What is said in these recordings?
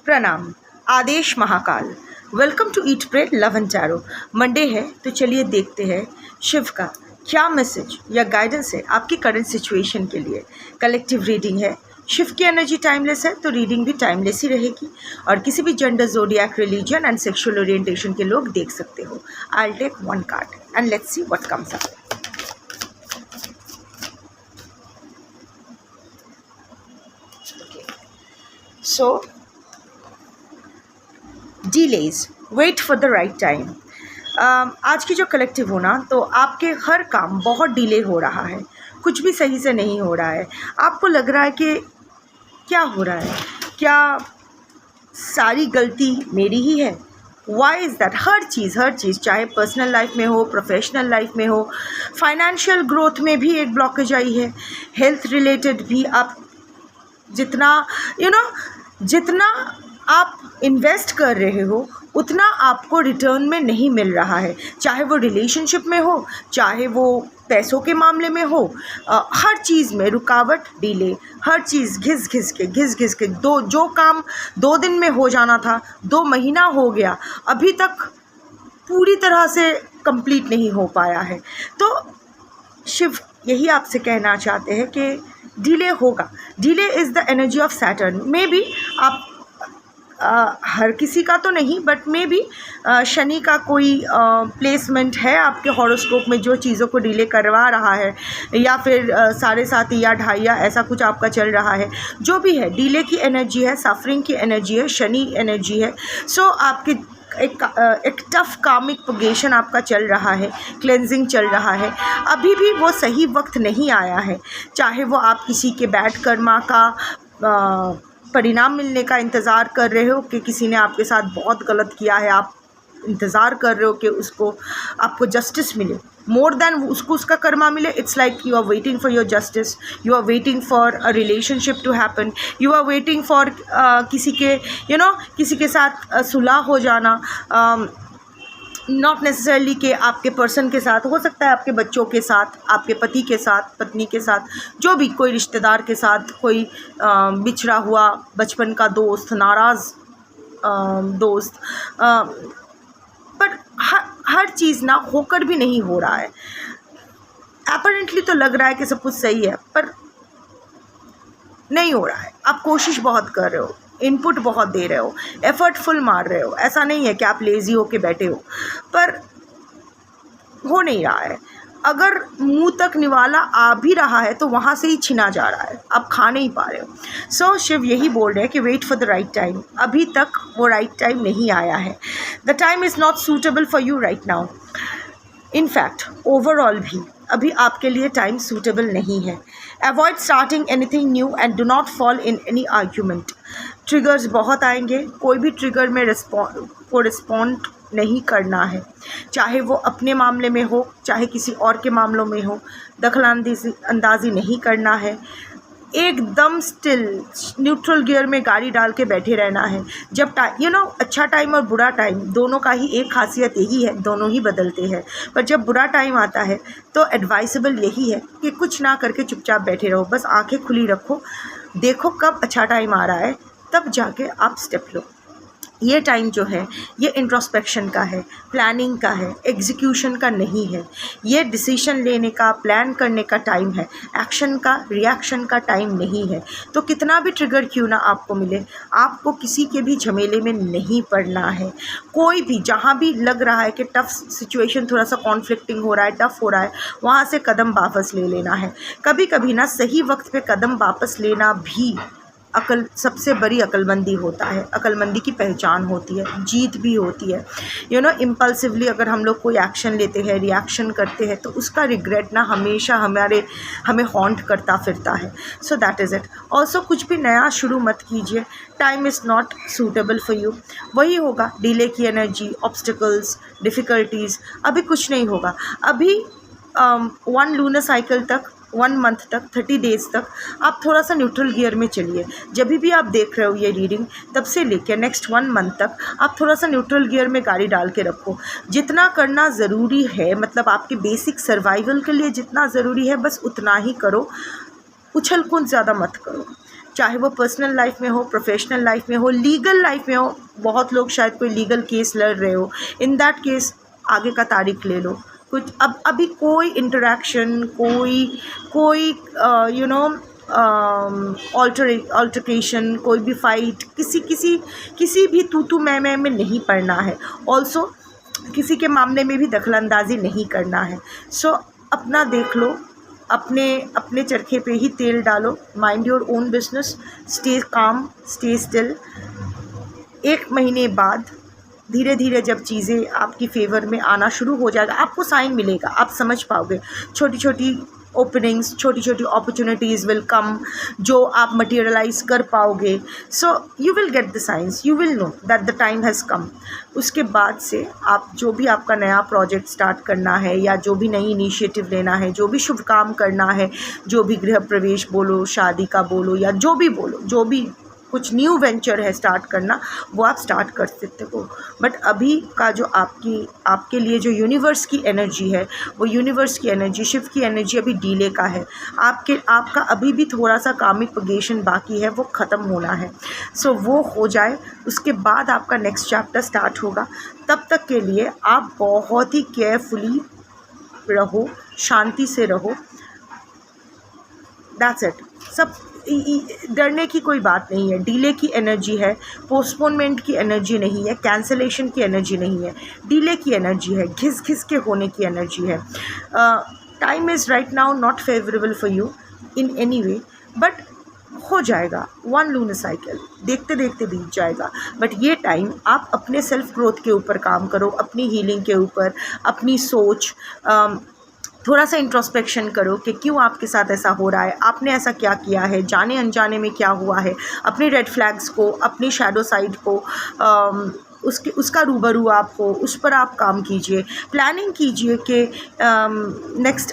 प्रणाम। आदेश Mahakal. Welcome to eat pray love and tarot. Monday है तो चलिए देखते हैं शिव का क्या मैसेज या गाइडेंस है आपकी करंट सिचुएशन के लिए। कलेक्टिव रीडिंग है, शिव की एनर्जी टाइमलेस है तो रीडिंग भी टाइमलेस ही रहेगी और किसी भी gender, zodiac, religion and sexual orientation के लोग देख सकते हो। I will take one card and let's see what comes up. So, delays, wait for the right time। आज की जो कलेक्टिव हो ना, तो आपके हर काम बहुत डिले हो रहा है, कुछ भी सही से नहीं हो रहा है। आपको लग रहा है कि क्या हो रहा है, क्या सारी गलती मेरी ही है? Why is that? हर चीज़ चाहे पर्सनल लाइफ में हो, प्रोफेशनल लाइफ में हो, फाइनेंशियल ग्रोथ में भी एक ब्लॉकेज आई है, हेल्थ रिलेटेड भी। आप जितना आप इन्वेस्ट कर रहे हो उतना आपको रिटर्न में नहीं मिल रहा है, चाहे वो रिलेशनशिप में हो, चाहे वो पैसों के मामले में हो। हर चीज़ में रुकावट, डिले, हर चीज़ घिस घिस के जो काम 2 दिन में हो जाना था 2 महीना हो गया, अभी तक पूरी तरह से कंप्लीट नहीं हो पाया है। तो शिव यही आपसे कहना चाहते हैं कि डिले होगा। Delay is the energy of Saturn. May be आप हर किसी का तो नहीं, बट मे बी शनि का कोई प्लेसमेंट है आपके हॉरोस्कोप में जो चीज़ों को डिले करवा रहा है, या फिर 7.5 या 2.5 ऐसा कुछ आपका चल रहा है। जो भी है, डिले की एनर्जी है, सफरिंग की एनर्जी है, शनि एनर्जी है। सो आपके एक टफ कार्मिक प्रोग्रेशन आपका चल रहा है, क्लेंजिंग चल रहा है। अभी भी वो सही वक्त नहीं आया है, चाहे वो आप किसी के बैड कर्मा का परिणाम मिलने का इंतज़ार कर रहे हो कि किसी ने आपके साथ बहुत गलत किया है, आप इंतज़ार कर रहे हो कि आपको जस्टिस मिले, मोर देन उसको उसका कर्मा मिले। It's like you are waiting for your justice, you are waiting for a relationship to happen, you are waiting for किसी के साथ सुलह हो जाना। नॉट नेसेसरली कि आपके पर्सन के साथ, हो सकता है आपके बच्चों के साथ, आपके पति के साथ, पत्नी के साथ, जो भी, कोई रिश्तेदार के साथ, कोई बिछड़ा हुआ बचपन का दोस्त, नाराज़ दोस्त। पर हर चीज़ ना होकर भी नहीं हो रहा है। अपैरेंटली तो लग रहा है कि सब कुछ सही है, पर नहीं हो रहा है। आप कोशिश बहुत कर रहे हो, इनपुट बहुत दे रहे हो, एफर्टफुल मार रहे हो। ऐसा नहीं है कि आप लेज़ी हो के बैठे हो, पर हो नहीं रहा है। अगर मुंह तक निवाला आ भी रहा है तो वहाँ से ही छिना जा रहा है, आप खा नहीं पा रहे हो। सो शिव यही बोल रहे हैं कि wait for the right time. अभी तक वो राइट टाइम नहीं आया है। The time is not suitable for you right now. In fact overall भी अभी आपके लिए टाइम सूटेबल नहीं है। Avoid starting anything new and do not fall in any argument. Triggers बहुत आएंगे, कोई भी ट्रिगर में रिस्पॉन्ड नहीं करना है, चाहे वो अपने मामले में हो, चाहे किसी और के मामलों में हो। दखल-अंदाज़ी नहीं करना है, एकदम स्टिल न्यूट्रल गियर में गाड़ी डाल के बैठे रहना है। जब अच्छा टाइम और बुरा टाइम दोनों का ही एक खासियत यही है, दोनों ही बदलते हैं। पर जब बुरा टाइम आता है तो एडवाइसेबल यही है कि कुछ ना करके चुपचाप बैठे रहो, बस आंखें खुली रखो, देखो कब अच्छा टाइम आ रहा है, तब जाके आप स्टेप लो। ये टाइम जो है ये इंट्रोस्पेक्शन का है, प्लानिंग का है, एग्जीक्यूशन का नहीं है। ये डिसीजन लेने का, प्लान करने का टाइम है, एक्शन का, रिएक्शन का टाइम नहीं है। तो कितना भी ट्रिगर क्यों ना आपको मिले, आपको किसी के भी झमेले में नहीं पड़ना है। कोई भी, जहाँ भी लग रहा है कि टफ सिचुएशन, थोड़ा सा कॉन्फ्लिक्टिंग हो रहा है, टफ हो रहा है, वहाँ से कदम वापस ले लेना है। कभी कभी ना सही वक्त पे कदम वापस लेना भी सबसे बड़ी अक्लमंदी होता है, अक्लमंदी की पहचान होती है, जीत भी होती है। इम्पल्सिवली अगर हम लोग कोई एक्शन लेते हैं, रिएक्शन करते हैं, तो उसका रिग्रेट ना हमेशा हमें हॉन्ट करता फिरता है। So that is it. Also कुछ भी नया शुरू मत कीजिए, time is not suitable for you. वही होगा, डिले की एनर्जी, ऑब्स्टिकल्स, डिफ़िकल्टीज़। अभी कुछ नहीं होगा। अभी 1 लूनर साइकिल तक, 1 मंथ तक, 30 डेज़ तक आप थोड़ा सा न्यूट्रल गियर में चलिए। जब भी आप देख रहे हो ये रीडिंग, तब से लेकर नेक्स्ट 1 मंथ तक आप थोड़ा सा न्यूट्रल गियर में गाड़ी डाल के रखो। जितना करना ज़रूरी है, मतलब आपके बेसिक सर्वाइवल के लिए जितना ज़रूरी है, बस उतना ही करो। उछल कूद ज़्यादा मत करो। चाहे वो पर्सनल लाइफ में हो, प्रोफेशनल लाइफ में हो, लीगल लाइफ में हो। बहुत लोग शायद कोई लीगल केस लड़ रहे हो, इन दैट केस आगे का तारीख ले लो। कुछ अभी कोई इंटरेक्शन, कोई यू नो ऑल्टरकेशन, कोई भी फाइट, किसी भी तू मैं में नहीं पड़ना है। ऑल्सो किसी के मामले में भी दखलंदाजी नहीं करना है। सो अपना देख लो, अपने चरखे पे ही तेल डालो। Mind your own business, stay calm, stay still. 1 महीने बाद धीरे धीरे जब चीज़ें आपकी फेवर में आना शुरू हो जाएगा, आपको साइन मिलेगा, आप समझ पाओगे। छोटी छोटी ओपनिंग्स, छोटी छोटी अपॉर्चुनिटीज़ विल कम, जो आप मटेरियलाइज कर पाओगे। So you will get the science, you will know that the time has come. उसके बाद से आप जो भी आपका नया प्रोजेक्ट स्टार्ट करना है, या जो भी नई इनिशिएटिव लेना है, जो भी शुभ काम करना है, जो भी गृह प्रवेश बोलो, शादी का बोलो, या जो भी बोलो, जो भी कुछ न्यू वेंचर है स्टार्ट करना, वो आप स्टार्ट कर सकते हो। बट अभी का जो आपके लिए जो यूनिवर्स की एनर्जी है, वो यूनिवर्स की एनर्जी, शिव की एनर्जी अभी डीले का है। आपका अभी भी थोड़ा सा कामिक पगेशन बाकी है, वो ख़त्म होना है। सो वो हो जाए, उसके बाद आपका नेक्स्ट चैप्टर स्टार्ट होगा। तब तक के लिए आप बहुत ही केयरफुली रहो, शांति से रहो। That's it. सब डरने की कोई बात नहीं है। डिले की एनर्जी है, पोस्टपोनमेंट की एनर्जी नहीं है, कैंसलेशन की एनर्जी नहीं है, डिले की एनर्जी है, घिस के होने की एनर्जी है। Time is right now not favourable for you in any way, but हो जाएगा। 1 लूनर साइकिल देखते देखते बीत जाएगा। बट ये टाइम आप अपने सेल्फ ग्रोथ के ऊपर काम करो, अपनी हीलिंग के ऊपर, अपनी सोच, थोड़ा सा इंट्रोस्पेक्शन करो कि क्यों आपके साथ ऐसा हो रहा है, आपने ऐसा क्या किया है, जाने अनजाने में क्या हुआ है। अपने रेड फ्लैग्स को, अपनी शैडो साइड को, उसका रूबरू आप हो, उस पर आप काम कीजिए। प्लानिंग कीजिए कि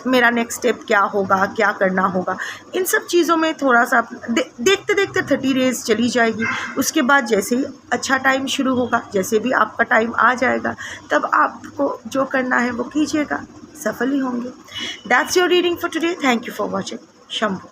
मेरा नेक्स्ट स्टेप क्या होगा, क्या करना होगा। इन सब चीज़ों में थोड़ा सा देखते देखते 30 डेज़ चली जाएगी। उसके बाद जैसे ही अच्छा टाइम शुरू होगा, जैसे भी आपका टाइम आ जाएगा, तब आपको जो करना है वो कीजिएगा, सफल ही होंगे। That's your reading for today. Thank you for watching. Shambhu.